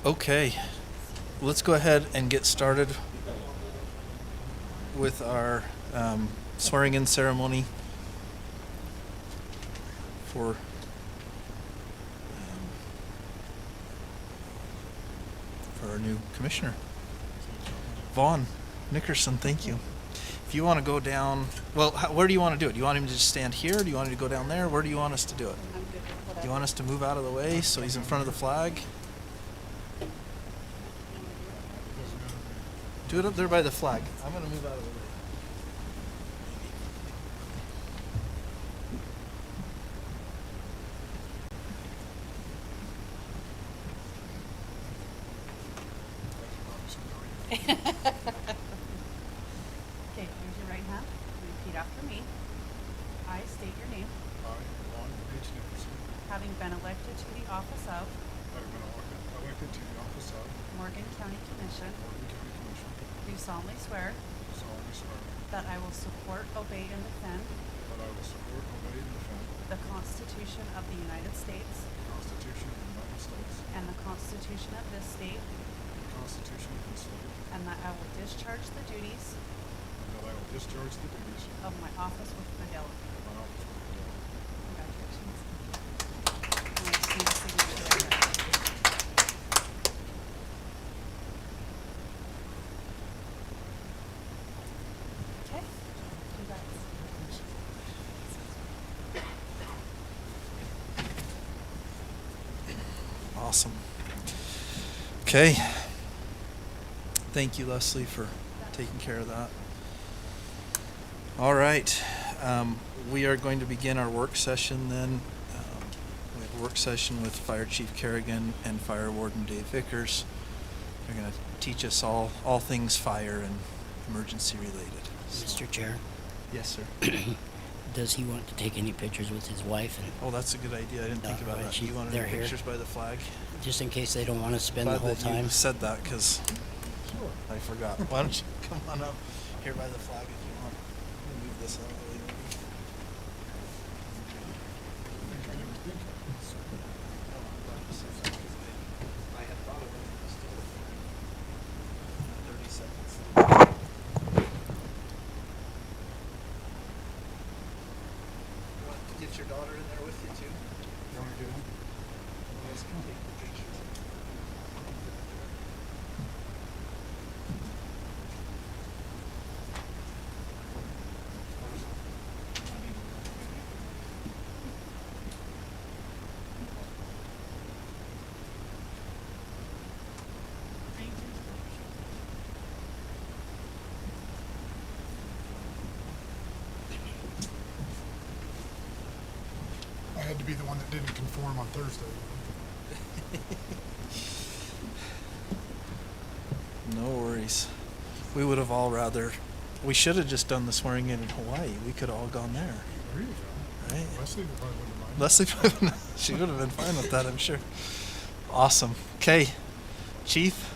Okay, let's go ahead and get started with our swearing-in ceremony for our new commissioner, Vaughn Nickerson. Thank you. If you want to go down, well, where do you want to do it? Do you want him to just stand here? Do you want him to go down there? Where do you want us to do it? Do you want us to move out of the way so he's in front of the flag? Do it up there by the flag. I'm going to move out of the way. Okay, raise your right hand. Repeat after me. I state your name, I, Vaughn H. Nickerson, having been elected to the office of having been elected to the office of Morgan County Commission, Morgan County Commission, do solemnly swear solemnly swear that I will support, obey, and defend that I will support, obey, and defend the Constitution of the United States the Constitution of the United States and the Constitution of this state, and the Constitution of this state, and that I will discharge the duties and that I will discharge the duties of my office with fidelity. of my office with fidelity. Congratulations. And I just need a signature there. Okay. Congrats. Awesome. Okay. Thank you, Leslie, for taking care of that. All right. We are going to begin our work session then. We have a work session with Fire Chief Kerrigan and Fire Warden Dave Vickers. They're going to teach us all things fire and emergency related. So- Mr. Chair, Yes, sir. does he want to take any pictures with his wife? And Oh, that's a good idea. I didn't think about that. Do you want to They're take here. pictures by the flag? just in case they don't want to spend the Glad whole that time. you said that because I forgot. Why don't you come on up here by the flag if you want. Let me move this out of the way. I had thought of it. Still 30 seconds. You want to get your daughter in there with you too? You want to do that? You guys can take the pictures. I had to be the one that didn't conform on Thursday. No worries. We would have all rather. We should have just done the swearing in Hawaii. We could have all gone there, There you go. right? Leslie would probably wouldn't mind. Leslie, she would have been fine with that, I'm sure. Awesome. Okay, Chief.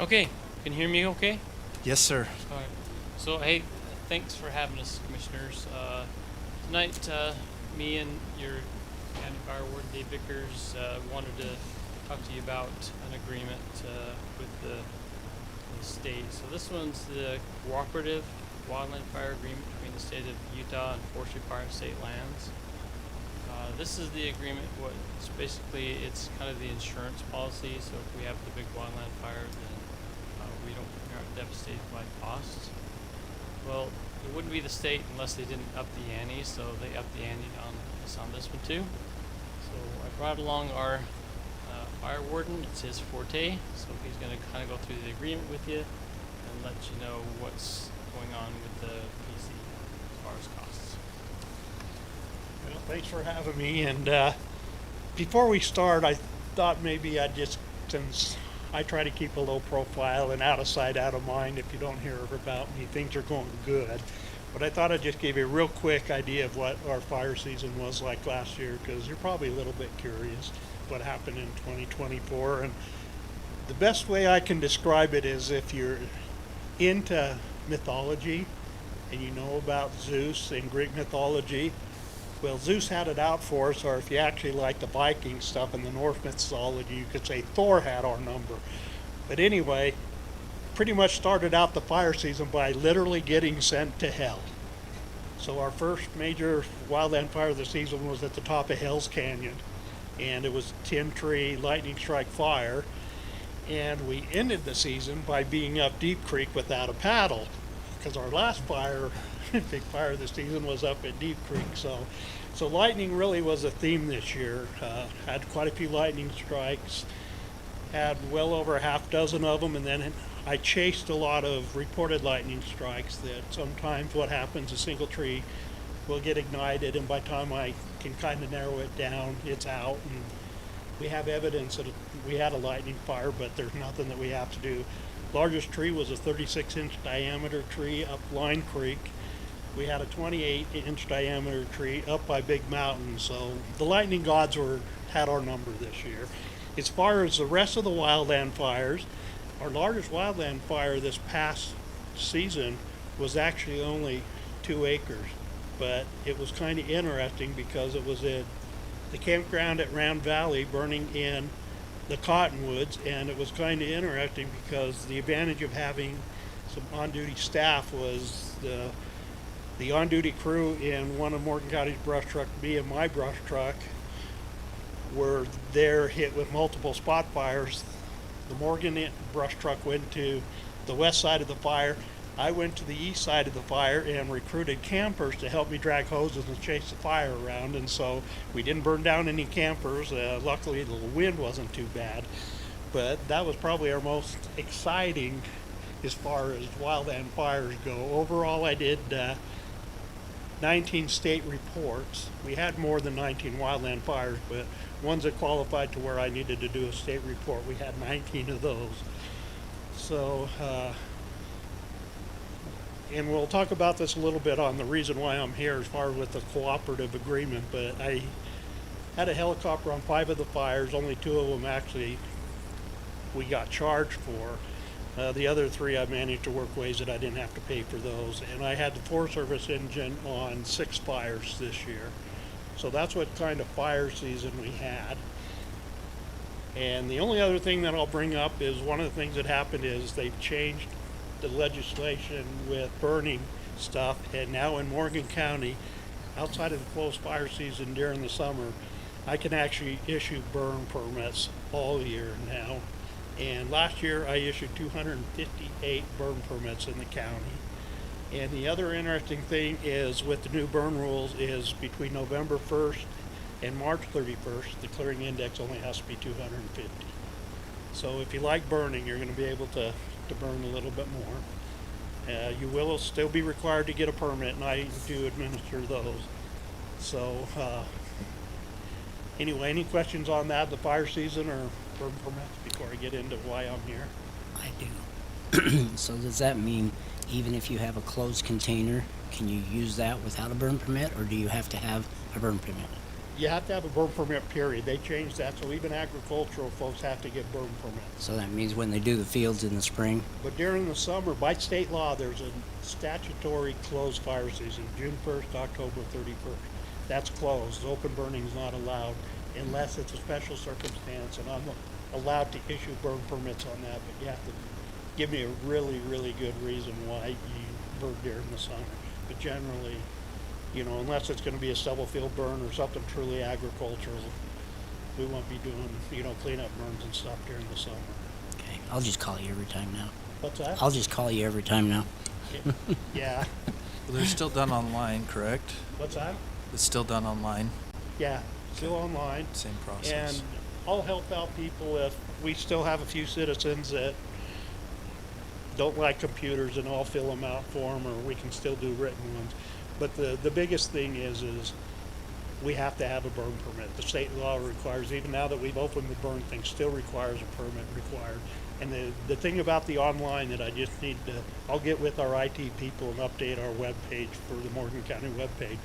Okay, can you hear me okay? Yes, sir. All right. So, hey, thanks for having us, commissioners. Tonight, me and your County Fire Warden Dave Vickers wanted to talk to you about an agreement with the state. So this one's the Cooperative Wildland Fire Agreement between the state of Utah and Forestry Fire and State Lands. This is the agreement. It's basically, it's kind of the insurance policy. So if we have the big wildland fire, then we aren't devastated by costs. Well, it wouldn't be the state unless they didn't up the ante. So they upped the ante on this one too. So I brought along our fire warden. It's his forte. So he's going to kind of go through the agreement with you and let you know what's going on with the PC as far as costs. Well, thanks for having me. And before we start, I thought maybe I'd just, since I try to keep a low profile and out of sight, out of mind, if you don't hear about me, things are going good. But I thought I'd just give you a real quick idea of what our fire season was like last year, because you're probably a little bit curious what happened in 2024. And the best way I can describe it is if you're into mythology and you know about Zeus in Greek mythology, Well, Zeus had it out for us, or if you actually like the Viking stuff in the Norse mythology, you could say Thor had our number. But anyway, pretty much started out the fire season by literally getting sent to hell. So our first major wildland fire of the season was at the top of Hell's Canyon, and it was 10-tree lightning strike fire. And we ended the season by being up Deep Creek without a paddle, because our last fire, big fire of the season, was up at Deep Creek. So lightning really was a theme this year. Had quite a few lightning strikes, had well over a half dozen of them, and then I chased a lot of reported lightning strikes that sometimes what happens, a single tree will get ignited, and by the time I can kind of narrow it down, it's out. And we have evidence that we had a lightning fire, but there's nothing that we have to do. Largest tree was a 36-inch diameter tree up Line Creek. We had a 28-inch diameter tree up by Big Mountain, so the lightning gods had our number this year. As far as the rest of the wildland fires, our largest wildland fire this past season was actually only 2 acres, but it was kind of interesting because it was at the campground at Round Valley burning in the cottonwoods, and it was kind of interesting because the advantage of having some on-duty staff was the on-duty crew in one of Morgan County's brush truck, me and my brush truck, were there hit with multiple spot fires. The Morgan brush truck went to the west side of the fire. I went to the east side of the fire and recruited campers to help me drag hoses and chase the fire around. And so we didn't burn down any campers. Luckily, the wind wasn't too bad. But that was probably our most exciting as far as wildland fires go. Overall, I did 19 state reports. We had more than 19 wildland fires, but ones that qualified to where I needed to do a state report, we had 19 of those. So, and we'll talk about this a little bit on the reason why I'm here as far as with the cooperative agreement, but I had a helicopter on 5 of the fires. Only 2 of them actually we got charged for. The other 3 I managed to work ways that I didn't have to pay for those. And I had the Forest Service engine on 6 fires this year. So that's what kind of fire season we had. And the only other thing that I'll bring up is one of the things that happened is they've changed the legislation with burning stuff. And now in Morgan County, outside of the closed fire season during the summer, I can actually issue burn permits all year now. And last year I issued 258 burn permits in the county. And the other interesting thing is with the new burn rules is between November 1st and March 31st, the clearing index only has to be 250. So if you like burning, you're going to be able to burn a little bit more. You will still be required to get a permit, and I do administer those. So anyway, any questions on that, the fire season or burn permits, before I get into why I'm here? I do. So does that mean even if you have a closed container, can you use that without a burn permit, or do you have to have a burn permit? You have to have a burn permit, period. They changed that, so even agricultural folks have to get burn permits. So that means when they do the fields in the spring? But during the summer, by state law, there's a statutory closed fire season, June 1st, October 31st. That's closed. Open burning is not allowed unless it's a special circumstance, and I'm allowed to issue burn permits on that, but you have to give me a really, really good reason why you burn during the summer. But generally, you know, unless it's going to be a stubble field burn or something truly agricultural, we won't be doing, you know, cleanup burns and stuff during the summer. Okay, I'll just call you every time now. What's that? I'll just call you every time now. Yeah. Well, they're still done online, correct? What's that? It's still done online, Yeah, still online. same process. And I'll help out people if we still have a few citizens that don't like computers, and I'll fill them out for them, or we can still do written ones. But the biggest thing is we have to have a burn permit. The state law requires, even now that we've opened the burn thing, still requires a permit required. And the thing about the online that I just need to, I'll get with our IT people and update our webpage for the Morgan County webpage.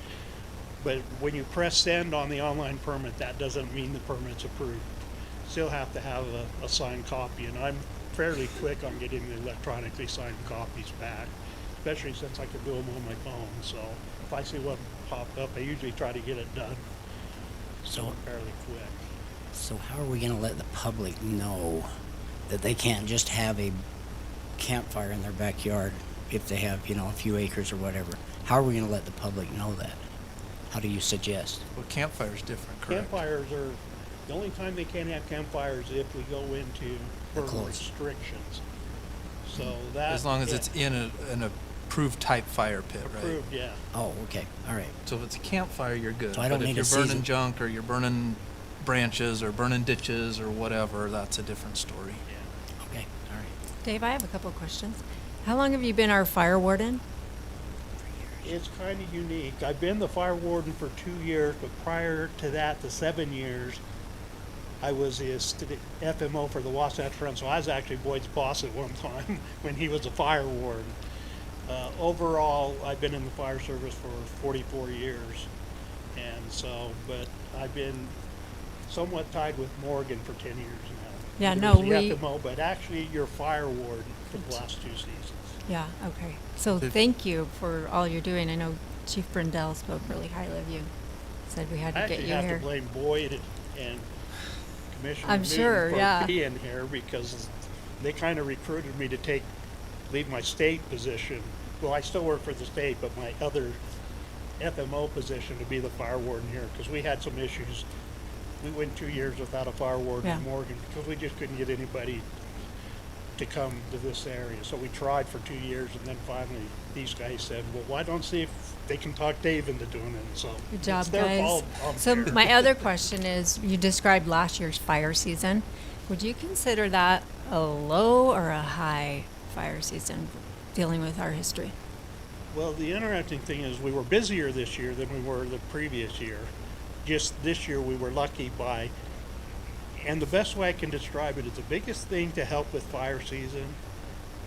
But when you press send on the online permit, that doesn't mean the permit's approved. Still have to have a signed copy, and I'm fairly quick on getting the electronically signed copies back. especially since I can do them on my phone. So if I see one pop up, I usually try to get it done So, fairly quick. so how are we gonna let the public know that they can't just have a campfire in their backyard if they have, a few acres or whatever? How are we gonna let the public know that? How do you suggest? Well, campfire's different, correct? Campfires are, the only time they can't have campfires if we go into The burn close. restrictions. So that. As long as yeah, it's in an approved type fire pit, right? approved, yeah. Oh, okay, all right. So if it's a campfire, you're good. So I don't But if need you're a burning season- junk or you're burning branches or burning ditches or whatever, that's a different story. Okay, all right. Dave, I have a couple of questions. How long have you been our fire warden? It's kind of unique. I've been the fire warden for 2 years, but prior to that, the 7 years, I was the FMO for the Wasatch Front, so I was actually Boyd's boss at one time when he was a fire warden. Overall, I've been in the fire service for 44 years, and so, but I've been somewhat tied with Morgan for 10 years now. Yeah, He no, was the we- FMO, but actually, you're fire warden for the last 2 seasons. Yeah, okay. So Did- thank you for all you're doing. I know Chief Brindell spoke really highly of you. Said we had I to get actually you have here. to blame Boyd and Commissioner I'm Newton sure, for yeah. being here because they kind of recruited me to leave my state position. Well, I still work for the state, but my other FMO position to be the fire warden here because we had some issues. We went 2 years without a fire warden in Yeah. Morgan because we just couldn't get anybody to come to this area. So we tried for 2 years, and then finally these guys said, "Well, why don't see if they can talk Dave into doing it?" So Good job, it's their guys. fault. I'm So here. my other question is, you described last year's fire season. Would you consider that a low or a high fire season dealing with our history? Well, the interesting thing is we were busier this year than we were the previous year. Just this year we were lucky by, and the best way I can describe it is the biggest thing to help with fire season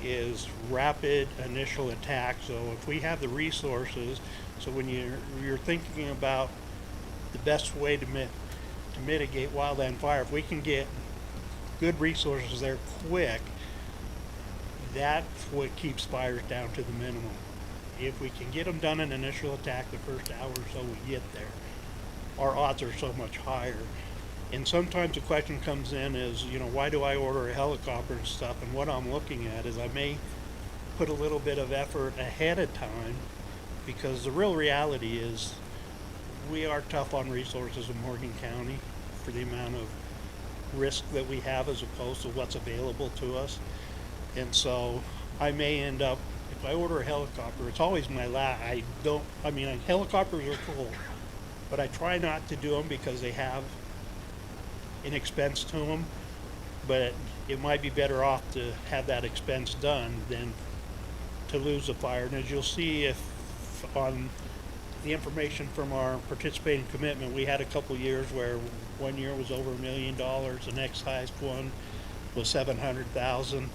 is rapid initial attack. So if we have the resources, so when you're thinking about the best way to mitigate wildland fire, if we can get good resources there quick, that's what keeps fires down to the minimum. If we can get them done in initial attack the first hour or so we get there, our odds are so much higher. And sometimes the question comes in is, why do I order a helicopter and stuff? And what I'm looking at is I may put a little bit of effort ahead of time because the real reality is we are tough on resources in Morgan County for the amount of risk that we have as opposed to what's available to us. And so I may end up, if I order a helicopter, it's always my helicopters are cool, but I try not to do them because they have an expense to them, but it might be better off to have that expense done than to lose a fire. And as you'll see if on the information from our participating commitment, we had a couple years where one year was over $1 million, the next highest one was 700,000.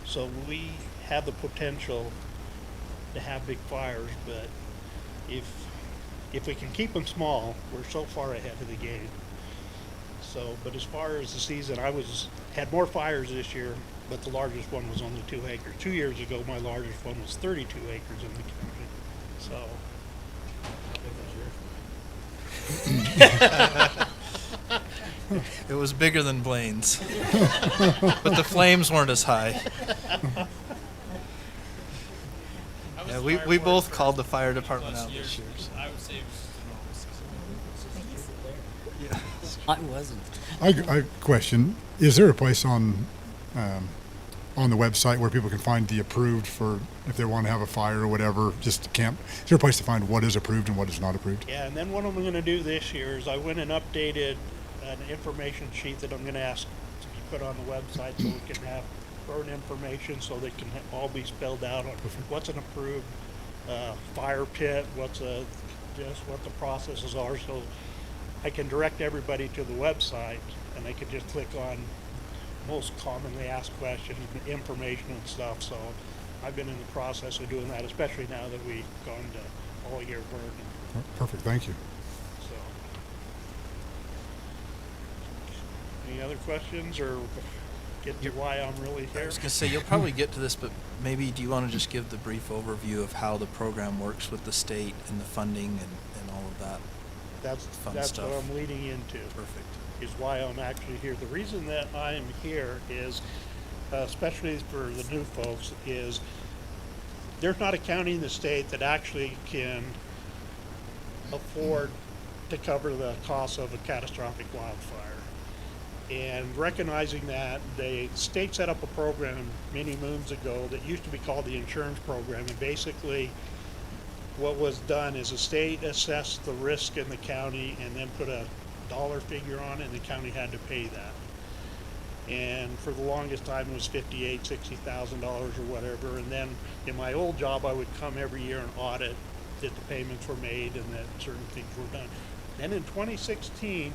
So we have the potential to have big fires, but if we can keep them small, we're so far ahead of the game. So, but as far as the season, had more fires this year, but the largest one was only 2 acres. 2 years ago, my largest one was 32 acres in the county. So, It was bigger than Blaine's. But the flames weren't as high. I was Yeah, the we fire we warden both for called the fire department 20+ out this year. so. I would say it was Yeah. I wasn't. I question, is there a place on the website where people can find the approved for if they want to have a fire or whatever, just camp? Is there a place to find what is approved and what is not approved? yeah, and then what I'm going to do this year is I went and updated an information sheet that I'm going to ask to be put on the website so we can have burn information so they can all be spelled out on what's an approved fire pit, just what the processes are, so I can direct everybody to the website and they can just click on most commonly asked questions, information and stuff. So I've been in the process of doing that, especially now that we've gone to all year burning. Perfect, thank you. So, any other questions or get to why I'm really I here. was gonna say, you'll probably get to this, but maybe do you wanna just give the brief overview of how the program works with the state and the funding and all of that? That's Fun what stuff. I'm leading into. Perfect. Is why I'm actually here. The reason that I am here is, especially for the new folks, is there's not a county in the state that actually can afford to cover the cost of a catastrophic wildfire. And recognizing that, the state set up a program many moons ago that used to be called the insurance program. And basically, what was done is the state assessed the risk in the county and then put a dollar figure on it, and the county had to pay that. And for the longest time, it was $58,000, $60,000 or whatever. And then in my old job, I would come every year and audit that the payments were made and that certain things were done. Then in 2016,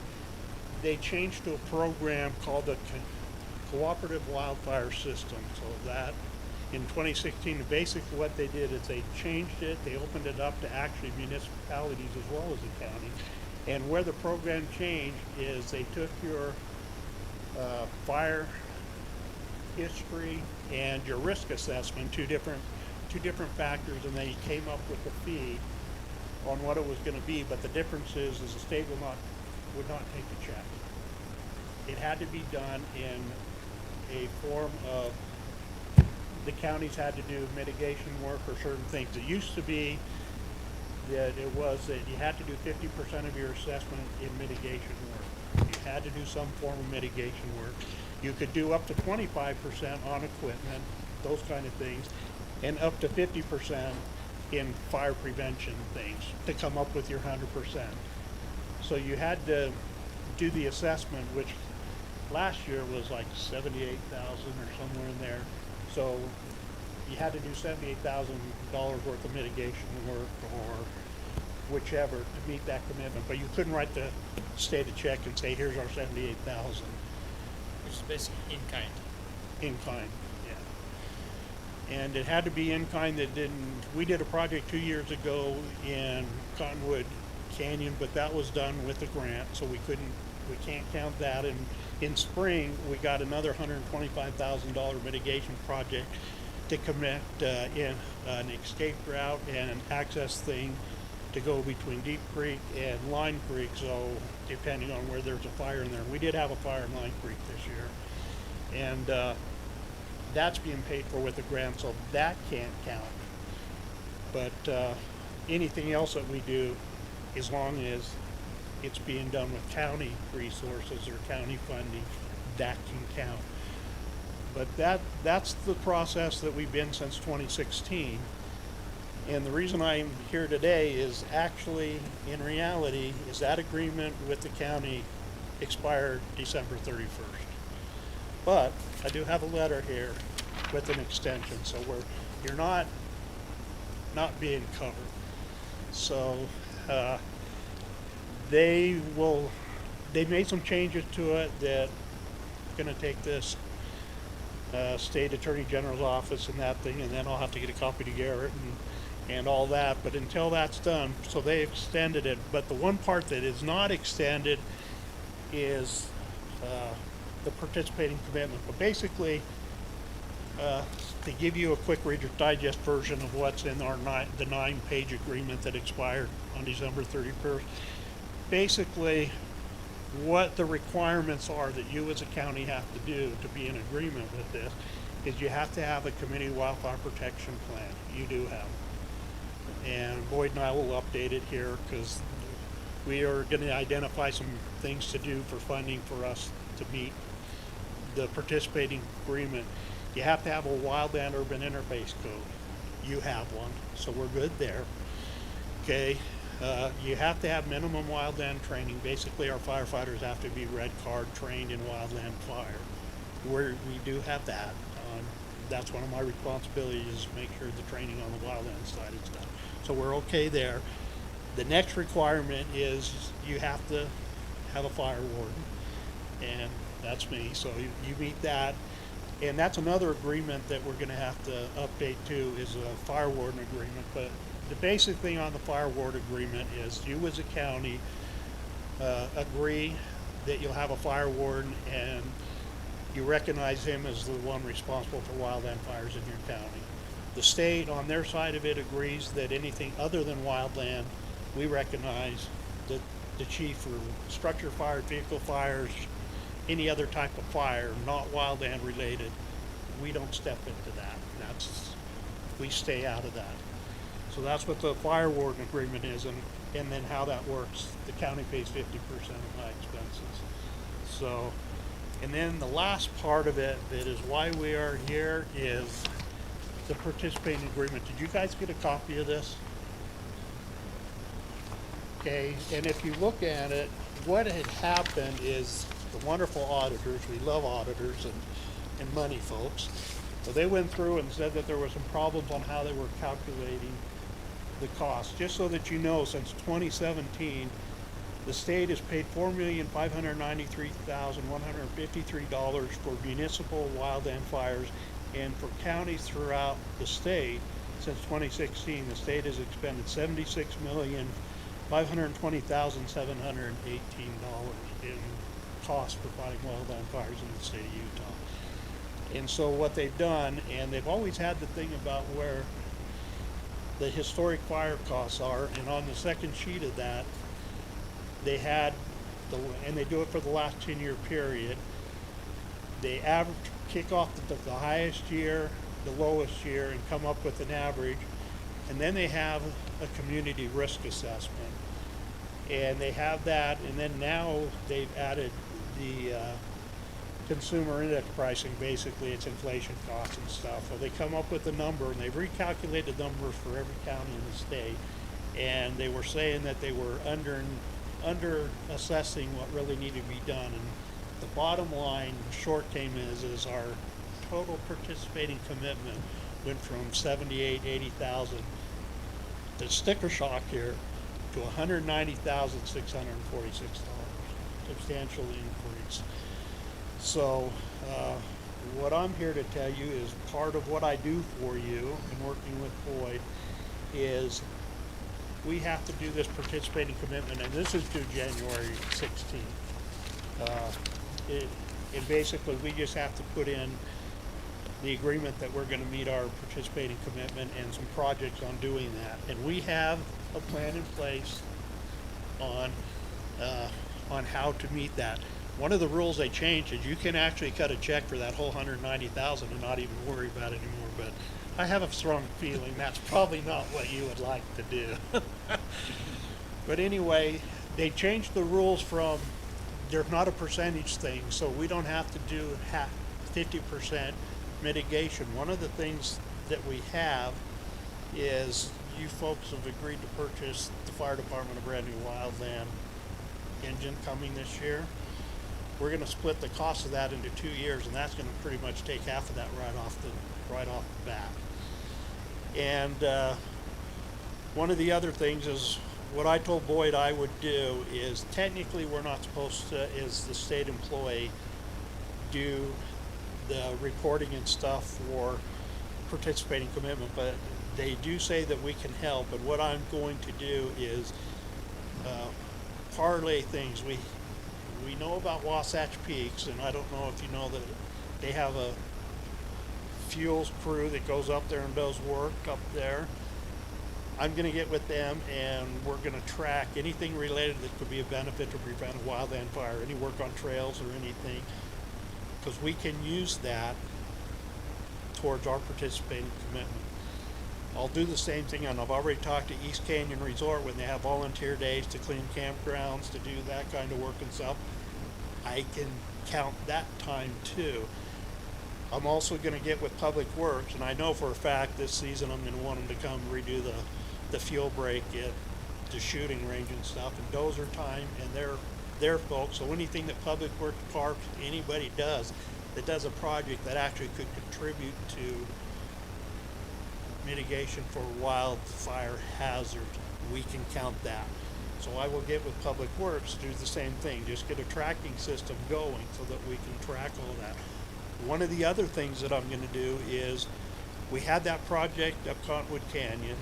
they changed to a program called the Cooperative Wildfire System. So that in 2016, basically what they did is they changed it. They opened it up to actually municipalities as well as the county. And where the program changed is they took your fire history and your risk assessment, two different factors, and they came up with a fee on what it was going to be. But the difference is the state would not take the check. It had to be done in a form of the counties had to do mitigation work or certain things. It used to be that it was that you had to do 50% of your assessment in mitigation work. You had to do some form of mitigation work. You could do up to 25% on equipment, those kind of things, and up to 50% in fire prevention things to come up with your 100%. So you had to do the assessment, which last year was like 78,000 or somewhere in there. So you had to do $78,000 worth of mitigation work or whichever to meet that commitment. But you couldn't write the state a check and say, here's our 78,000 Which is basically in kind. in kind, yeah. And it had to be in kind that didn't, we did a project 2 years ago in Cottonwood Canyon, but that was done with a grant, so we can't count that. And in spring, we got another $125,000 mitigation project to commit in an escape route and an access thing to go between Deep Creek and Line Creek, so depending on where there's a fire in there. We did have a fire in Line Creek this year, and that's being paid for with a grant, so that can't count. But anything else that we do, as long as it's being done with county resources or county funding, that can count. But that's the process that we've been since 2016. And the reason I'm here today is actually, in reality, is that agreement with the county expired December 31st. But I do have a letter here with an extension, so you're not being covered. So they made some changes to it that gonna take this state attorney general's office and that thing, and then I'll have to get a copy to Garrett and all that. But until that's done, so they extended it. But the one part that is not extended is the participating commitment. But basically, to give you a quick Reader's Digest version of what's in our the 9-page agreement that expired on December 31st, basically what the requirements are that you as a county have to do to be in agreement with this is you have to have a community wildfire protection plan. You do have them. And Boyd and I will update it here because we are going to identify some things to do for funding for us to meet the participating agreement. You have to have a wildland urban interface code. You have one, so we're good there. Okay. You have to have minimum wildland training. Basically, our firefighters have to be red card trained in wildland fire. We do have that. That's one of my responsibilities, is to make sure the training on the wildland side is done. So we're okay there. The next requirement is you have to have a fire warden, and that's me. So you meet that. And that's another agreement that we're going to have to update too, is a fire warden agreement. But the basic thing on the fire warden agreement is you as a county agree that you'll have a fire warden, and you recognize him as the one responsible for wildland fires in your county. The state, on their side of it, agrees that anything other than wildland, we recognize that the chief for structure fire, vehicle fires, any other type of fire, not wildland related, we don't step into that. We stay out of that. So that's what the fire warden agreement is, and then how that works. The county pays 50% of my expenses. So, and then the last part of it that is why we are here is the participating agreement. Did you guys get a copy of this? Okay, and if you look at it, what had happened is the wonderful auditors, we love auditors and money folks, so they went through and said that there were some problems on how they were calculating the cost. Just so that you know, since 2017, the state has paid $4,593,153 for municipal wildland fires, and for counties throughout the state, since 2016, the state has expended $76,520,718 in costs for fighting wildland fires in the state of Utah. And so what they've done, and they've always had the thing about where the historic fire costs are, and on the second sheet of that, they had, and they do it for the last 10-year period, they average, kick off the highest year, the lowest year, and come up with an average, and then they have a community risk assessment. And they have that, and then now they've added the consumer index pricing. Basically it's inflation costs and stuff. So they come up with a number, and they've recalculated numbers for every county in the state, and they were saying that they were under assessing what really needed to be done. And the bottom line, short game is our total participating commitment went from 78, 80,000, the sticker shock here, to $190,646, substantial increase. So what I'm here to tell you is part of what I do for you in working with Boyd is we have to do this participating commitment, and this is due January 16th. And basically we just have to put in the agreement that we're going to meet our participating commitment and some projects on doing that. And we have a plan in place on how to meet that. One of the rules they changed is you can actually cut a check for that whole $190,000 and not even worry about it anymore. But I have a strong feeling that's probably not what you would like to do. But anyway, they changed the rules from there's not a percentage thing, so we don't have to do 50% mitigation. One of the things that we have is you folks have agreed to purchase the fire department a brand new wildland engine coming this year. We're going to split the cost of that into 2 years, and that's going to pretty much take half of that right off the bat. And one of the other things is what I told Boyd I would do is technically we're not supposed to, as the state employee, do the reporting and stuff for participating commitment, but they do say that we can help. And what I'm going to do is parlay things. We know about Wasatch Peaks, and I don't know if you know that they have a fuels crew that goes up there and does work up there. I'm going to get with them, and we're going to track anything related that could be a benefit to prevent a wildland fire, any work on trails or anything, because we can use that towards our participating commitment. I'll do the same thing, and I've already talked to East Canyon Resort when they have volunteer days to clean campgrounds, to do that kind of work and stuff. I can count that time too. I'm also going to get with Public Works, and I know for a fact this season I'm going to want them to come redo the fuel break at the shooting range and stuff, and dozer time, and they're folks. So anything that Public Works, Parks, anybody does that does a project that actually could contribute to mitigation for wildfire hazard, we can count that. So I will get with Public Works to do the same thing, just get a tracking system going so that we can track all that. One of the other things that I'm going to do is, we had that project up Cottonwood Canyon,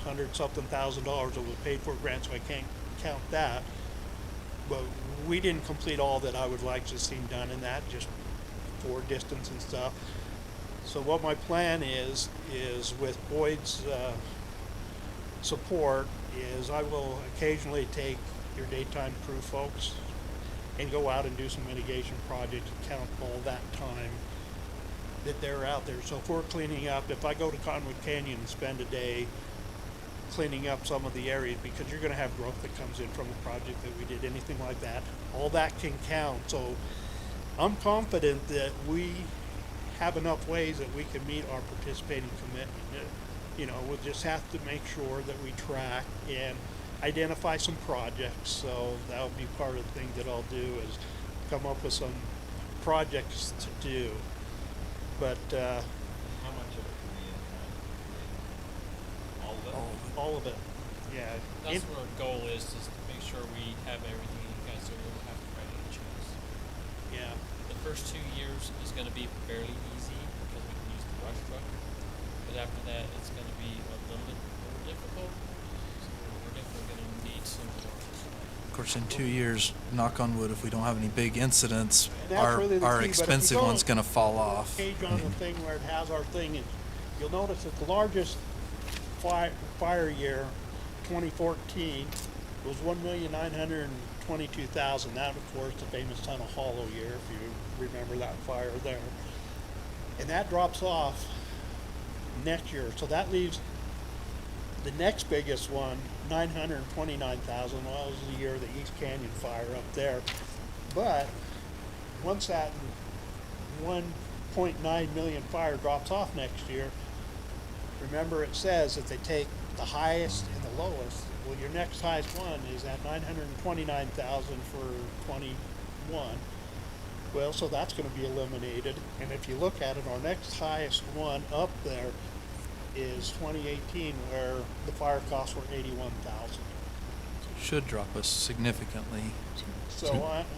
$100-something thousand that was paid for grant, so I can't count that. But we didn't complete all that I would like to see done in that, just for distance and stuff. So what my plan is with Boyd's support, is I will occasionally take your daytime crew folks and go out and do some mitigation projects and count all that time that they're out there. So if we're cleaning up, if I go to Cottonwood Canyon and spend a day cleaning up some of the areas, because you're gonna have growth that comes in from a project that we did, anything like that, all that can count. So I'm confident that we have enough ways that we can meet our participating commitment. You know, we'll just have to make sure that we track and identify some projects. So that'll be part of the thing that I'll do, is come up with some projects to do. But How much of it can be in all of it? all of it, yeah. That's It- what our goal is to make sure we have everything you guys, so we don't have to write any checks. yeah. The first 2 years is gonna be fairly easy because we can use the brush truck. But after that, it's gonna be a little bit more difficult. So we're definitely gonna need some more. Of course, in 2 years, knock on wood, if we don't have any big incidents, And that's really the our key, but if you expensive go one's gonna fall off. Page on the thing where it has our thing, and you'll notice that the largest fire year, 2014, was 1,922,000. That, of course, the famous Tunnel Hollow year, if you remember that fire there. And that drops off next year, so that leaves the next biggest one, 929,000. Well, it was the year of the East Canyon fire up there. But once that 1.9 million fire drops off next year, remember it says that they take the highest and the lowest. Well, your next highest one is at 929,000 for 21. Well, so that's going to be eliminated. And if you look at it, our next highest one up there is 2018, where the fire costs were 81,000. Should drop us significantly. So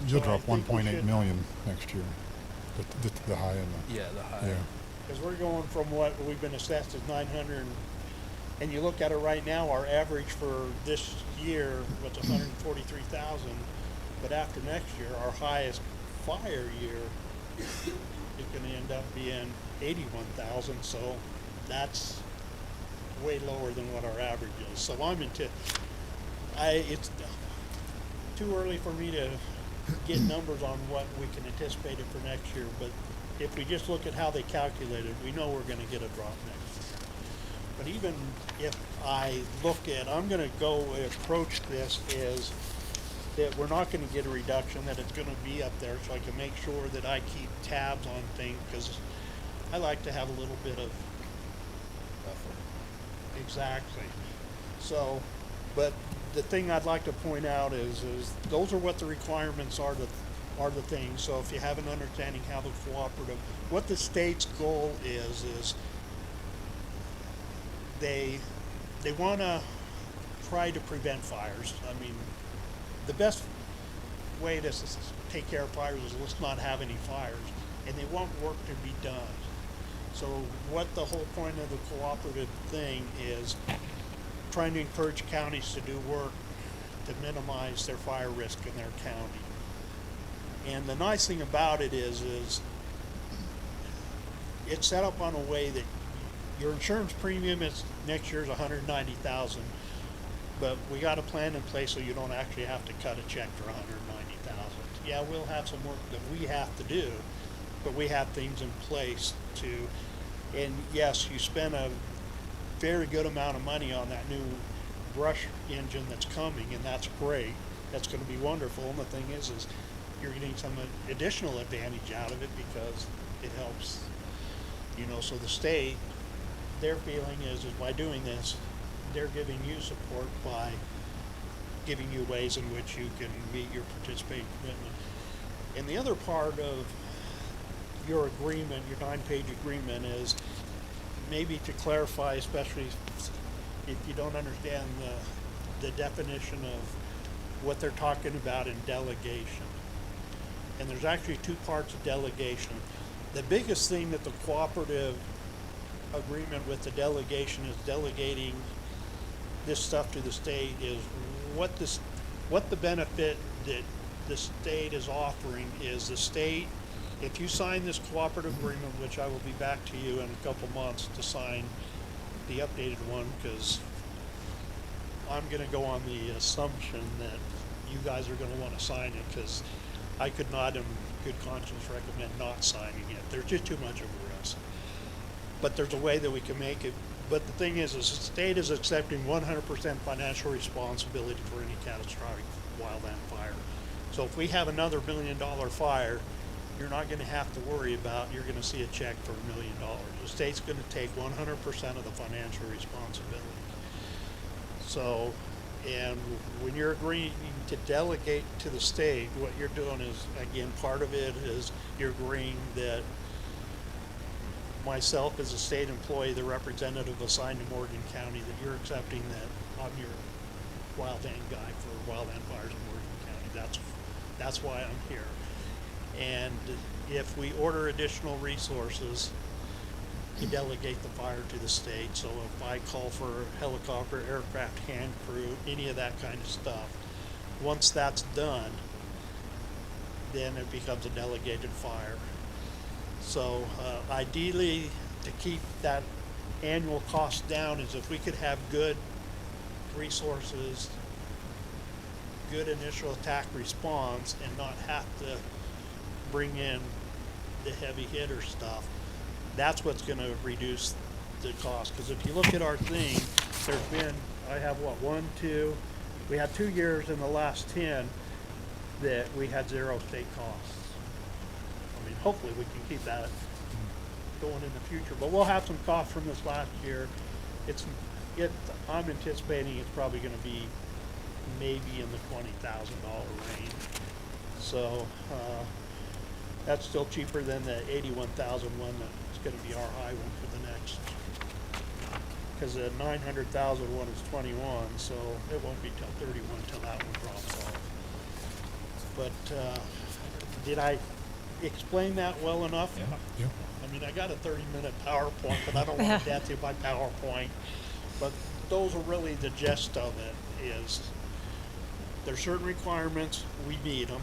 You'll I drop think we 1.8 should- million next year. The high end. Yeah, the high. Yeah. Because we're going from what we've been assessed as 900, and you look at it right now, our average for this year was 143,000. But after next year, our highest fire year is going to end up being 81,000. So that's way lower than what our average is. So it's too early for me to get numbers on what we can anticipate it for next year, but if we just look at how they calculate it, we know we're gonna get a drop next year. But even if I look at, I'm gonna go approach this is that we're not gonna get a reduction, that it's gonna be up there, so I can make sure that I keep tabs on things, because I like to have a little bit of buffer. Exactly. So, but the thing I'd like to point out is those are what the requirements are, the things. So if you have an understanding how the cooperative, what the state's goal is they want to try to prevent fires. I mean, the best way to take care of fires is let's not have any fires, and they want work to be done. So what the whole point of the cooperative thing is, trying to encourage counties to do work to minimize their fire risk in their county. And the nice thing about it is it's set up on a way that your insurance premium is next year's 190,000, but we got a plan in place so you don't actually have to cut a check for 190,000. Yeah, we'll have some work that we have to do, but we have things in place to, and yes, you spend a very good amount of money on that new brush engine that's coming, and that's great. That's going to be wonderful. And the thing is you're getting some additional advantage out of it because it helps, so the state, their feeling is by doing this, they're giving you support by giving you ways in which you can meet your participating commitment. And the other part of your agreement, your 9-page agreement, is maybe to clarify, especially if you don't understand the definition of what they're talking about in delegation. And there's actually two parts of delegation. The biggest thing that the cooperative agreement with the delegation is delegating this stuff to the state is what the benefit that the state is offering is the state if you sign this cooperative agreement, which I will be back to you in a couple months to sign the updated one, because I'm gonna go on the assumption that you guys are gonna wanna sign it, because I could not in good conscience recommend not signing it. There's just too much of a risk. But there's a way that we can make it. But the thing is the state is accepting 100% financial responsibility for any catastrophic wildland fire. So if we have another $1 million fire, you're not gonna have to worry about, you're gonna see a check for $1 million. The state's gonna take 100% of the financial responsibility. So, and when you're agreeing to delegate to the state, what you're doing is, again, part of it is you're agreeing that myself as a state employee, the representative assigned to Morgan County, that you're accepting that I'm your wildland guy for wildland fires in Morgan County. That's why I'm here. And if we order additional resources, you delegate the fire to the state. So if I call for helicopter, aircraft, hand crew, any of that kind of stuff, once that's done, then it becomes a delegated fire. So ideally, to keep that annual cost down, is if we could have good resources, good initial attack response, and not have to bring in the heavy hitter stuff. That's what's going to reduce the cost. Because if you look at our thing, there's been, I have what, we had 2 years in the last 10 that we had 0 state costs. I mean, hopefully we can keep that going in the future. But we'll have some costs from this last year. I'm anticipating it's probably going to be maybe in the $20,000 range. So that's still cheaper than the $81,000 one that's going to be our high one for the next. Because the $900,000 one is 21, so it won't be till 31 till that one drops off. But did I explain that well enough? Yeah. I mean, I got a 30-minute PowerPoint, but I don't want to death you by PowerPoint. But those are really the gist of it. Is there's certain requirements, we meet them.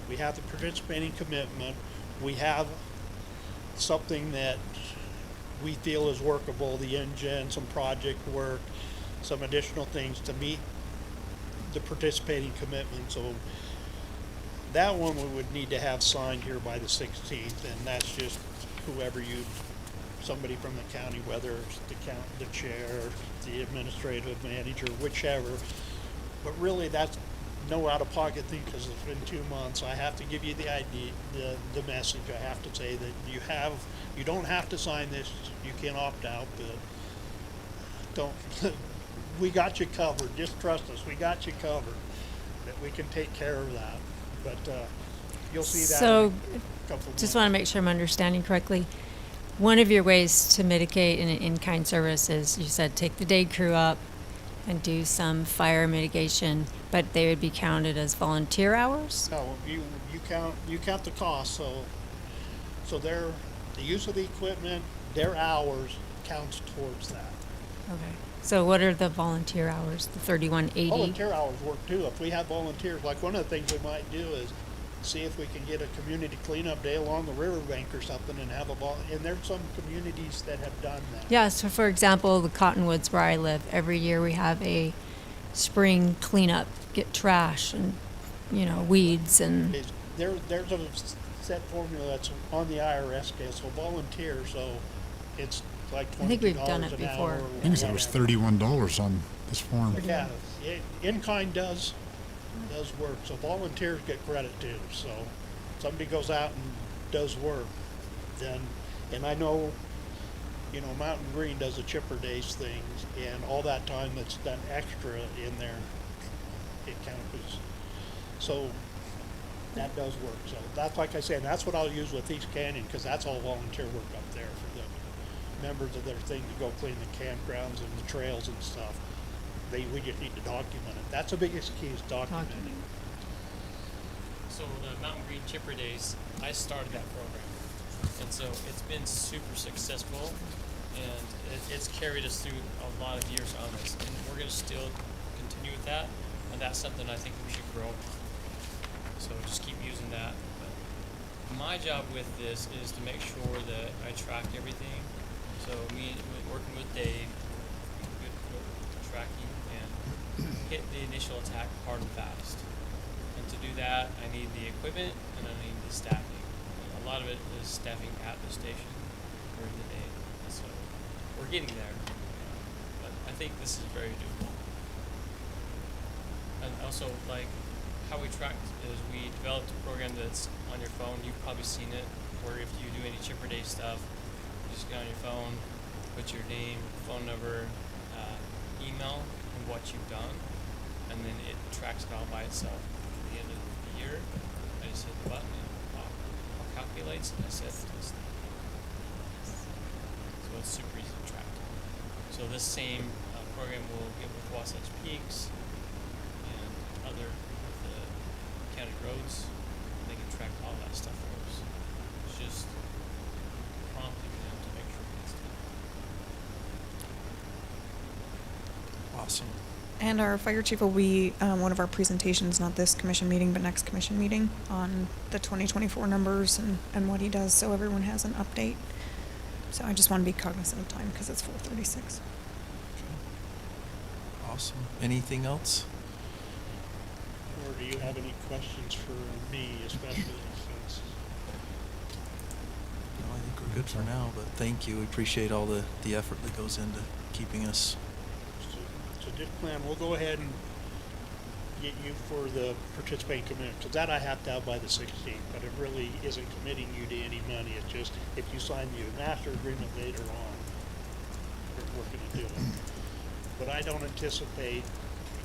We have the participating commitment. We have something that we feel is workable, the engine, some project work, some additional things to meet the participating commitment. So that one we would need to have signed here by the 16th, and that's just whoever somebody from the county, whether it's the chair, the administrative manager, whichever. But really, that's no out-of-pocket thing, because it's been 2 months. I have to give you the idea, the message. I have to say that you don't have to sign this. You can opt out, but we got you covered. Just trust us. We got you covered. That we can take care of that. But you'll see that So, in a couple of just months. want to make sure I'm understanding correctly. One of your ways to mitigate an in-kind service is, you said, take the day crew up and do some fire mitigation, but they would be counted as volunteer hours? No, you count the cost. So the use of the equipment, their hours counts towards that. Okay. So what are the volunteer hours, the 3180? Volunteer hours work too. If we have volunteers, like one of the things we might do is see if we can get a community cleanup day along the riverbank or something and have and there's some communities that have done that. Yeah, so for example, the Cottonwoods where I live, every year we have a spring cleanup, get trash and, weeds and, There's a set formula that's on the IRS scale, so volunteer, so it's like $22 I think we've done it an before. hour or I think it was whatever. $31 on this form. Yeah, in-kind does work, so volunteers get credit too. So somebody goes out and does work, then, and I know, Mountain Green does the Chipper Days things, and all that time that's done extra in there, it counts. So that does work. So that's, like I said, that's what I'll use with East Canyon, because that's all volunteer work up there for the members of their thing to go clean the campgrounds and the trails and stuff. We just need to document it. That's the biggest key, is documenting. So the Mountain Green Chipper Days, I started that program, and so it's been super successful, and it's carried us through a lot of years on this, and we're going to still continue with that, and that's something I think we should grow. So just keep using that. But my job with this is to make sure that I track everything. So working with Dave, good for tracking and hit the initial attack hard and fast. And to do that, I need the equipment and I need the staffing. And a lot of it is staffing at the station during the day. So we're getting there, but I think this is very doable. And also, like, how we tracked is we developed a program that's on your phone. You've probably seen it, where if you do any Chipper Day stuff, you just get on your phone, put your name, phone number, email, and what you've done, and then it tracks it all by itself. At the end of the year, I just hit the button and it calculates, and I set it to this thing. So it's super easy to track. So this same program will get with Wasatch Peaks and other county roads. They can track all that stuff for us. It's just prompting them to make sure it gets done. Awesome. And our fire chief will be one of our presentations, not this commission meeting, but next commission meeting, on the 2024 numbers and what he does, so everyone has an update. So I just want to be cognizant of time because it's 4:36. Awesome. Anything else? Or do you have any questions for me, especially since No, I think we're good for now, but thank you. We appreciate all the effort that goes into keeping us. it's a good plan? We'll go ahead and get you for the participating commitment, because that I have to have by the 16th, but it really isn't committing you to any money. It's just if you sign the master agreement later on, we're going to do it. But I don't anticipate,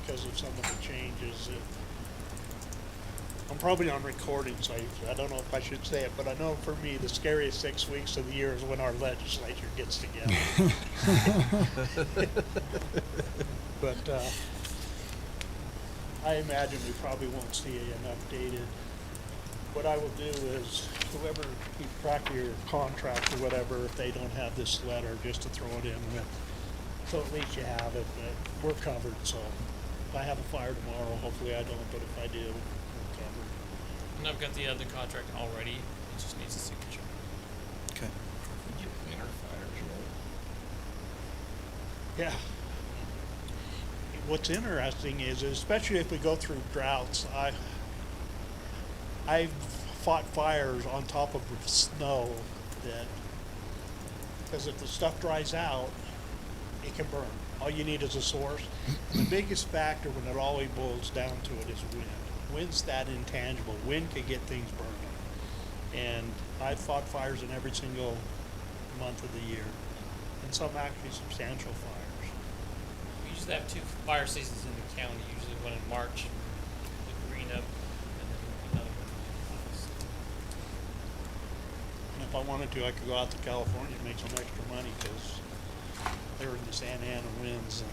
because of some of the changes, that I'm probably on recording, so I don't know if I should say it, but I know for me, the scariest 6 weeks of the year is when our legislature gets together. But I imagine we probably won't see an updated. What I will do is, whoever keeps track of your contract or whatever, if they don't have this letter, just to throw it in with, so at least you have it, but we're covered, so if I have a fire tomorrow, hopefully I don't, but if I do, we're covered. And I've got the other contract already. It just needs a signature. Okay. Yeah. What's interesting is, especially if we go through droughts, I've fought fires on top of snow that, because if the stuff dries out, it can burn. All you need is a source. The biggest factor when it always boils down to it is wind. Wind's that intangible. Wind can get things burning. And I've fought fires in every single month of the year, and some actually substantial fires. We usually have 2 fire seasons in the county. Usually one in March, the green up, and then another one in August. And if I wanted to, I could go out to California and make some extra money, because they're in the Santa Ana winds. And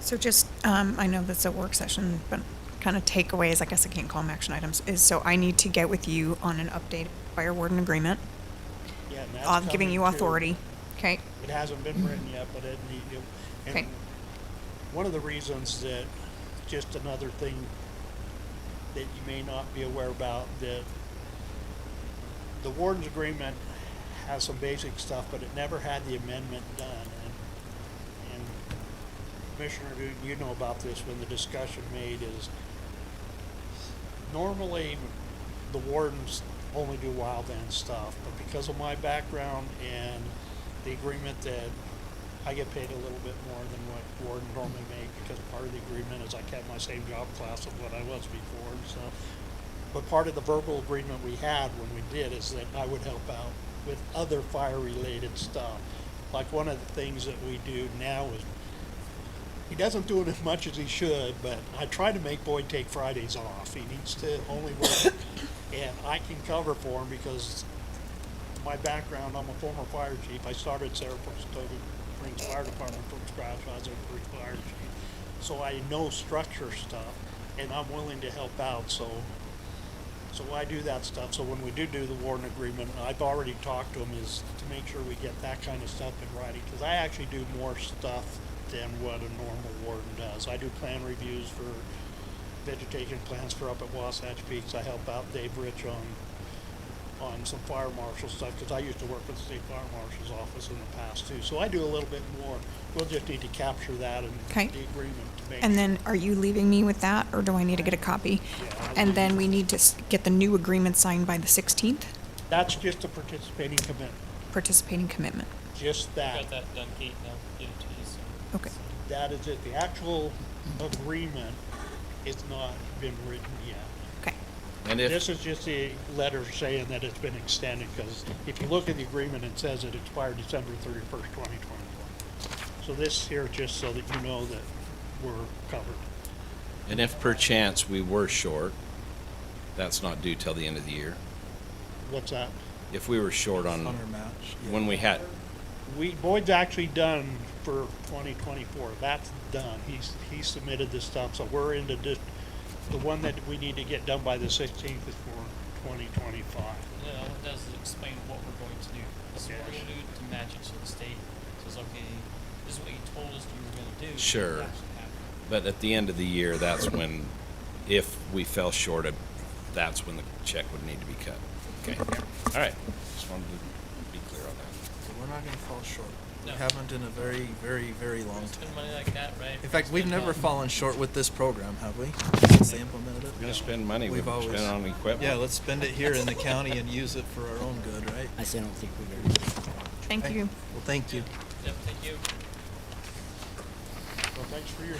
So just, I know that's a work session, but kind of takeaways, I guess I can't call them action items, is so I need to get with you on an updated fire warden agreement. yeah, and that's I'm giving you coming too. authority, okay? It hasn't been written yet, but it need to. And Okay. one of the reasons that, just another thing that you may not be aware about, that the warden's agreement has some basic stuff, but it never had the amendment done. And Commissioner, you know about this, when the discussion made is, normally the wardens only do wildland stuff, but because of my background and the agreement that I get paid a little bit more than what wardens normally make, because part of the agreement is I kept my same job class of what I was before and stuff. But part of the verbal agreement we had when we did is that I would help out with other fire-related stuff. Like one of the things that we do now is, he doesn't do it as much as he should, but I try to make Boyd take Fridays off. He needs to only work, and I can cover for him because my background, I'm a former fire chief. I started Saratoga Springs Fire Department from scratch. I was a first fire chief. So I know structure stuff, and I'm willing to help out, so I do that stuff. So when we do the warden agreement, I've already talked to him, is to make sure we get that kind of stuff in writing, because I actually do more stuff than what a normal warden does. I do plan reviews for vegetation plans for up at Wasatch Peaks. I help out Dave Rich on some fire marshal stuff, because I used to work with the state fire marshal's office in the past too. So I do a little bit more. We'll just need to capture that in Okay. the agreement to make. And sure. then are you leaving me with that, or do I need to get a copy? Yeah, I'll And leave then you. we need to get the new agreement signed by the 16th, That's just a participating commitment, participating commitment. just that. Got that done, Kate, now get it to you, so. Okay. That is it. The actual agreement is not been written yet. Okay. And if, This is just a letter saying that it's been extended, because if you look at the agreement, it says it expired December 31st, 2021. So this here, just so that you know that we're covered. and if perchance we were short, that's not due till the end of the year. What's that? If we were short on, Summer match. Yeah. when we had, Boyd's actually done for 2024. That's done. He submitted this stuff, so we're into this. The one that we need to get done by the 16th is for 2025. And then all it does is explain what we're going to do. This is what we're Yes. gonna do to match it, so the state says, okay, this is what you told us you were gonna do. Sure. It actually happened. but at the end of the year, that's when, if we fell short of, that's when the check would need to be cut. Okay, all right, just wanted to be clear on that. So we're not gonna fall short. We No. haven't in a very, very, very long Spend time. money like that, right? In fact, we've Spend never money. fallen short with this program, have we? Since they implemented it? We're gonna spend money, We've we've always- spent on equipment. Yeah, let's spend it here in the county and use it for our own good, right? I say I don't think we're gonna. Thank Okay. you. Well, thank you. Yep, thank you. Well, thanks for your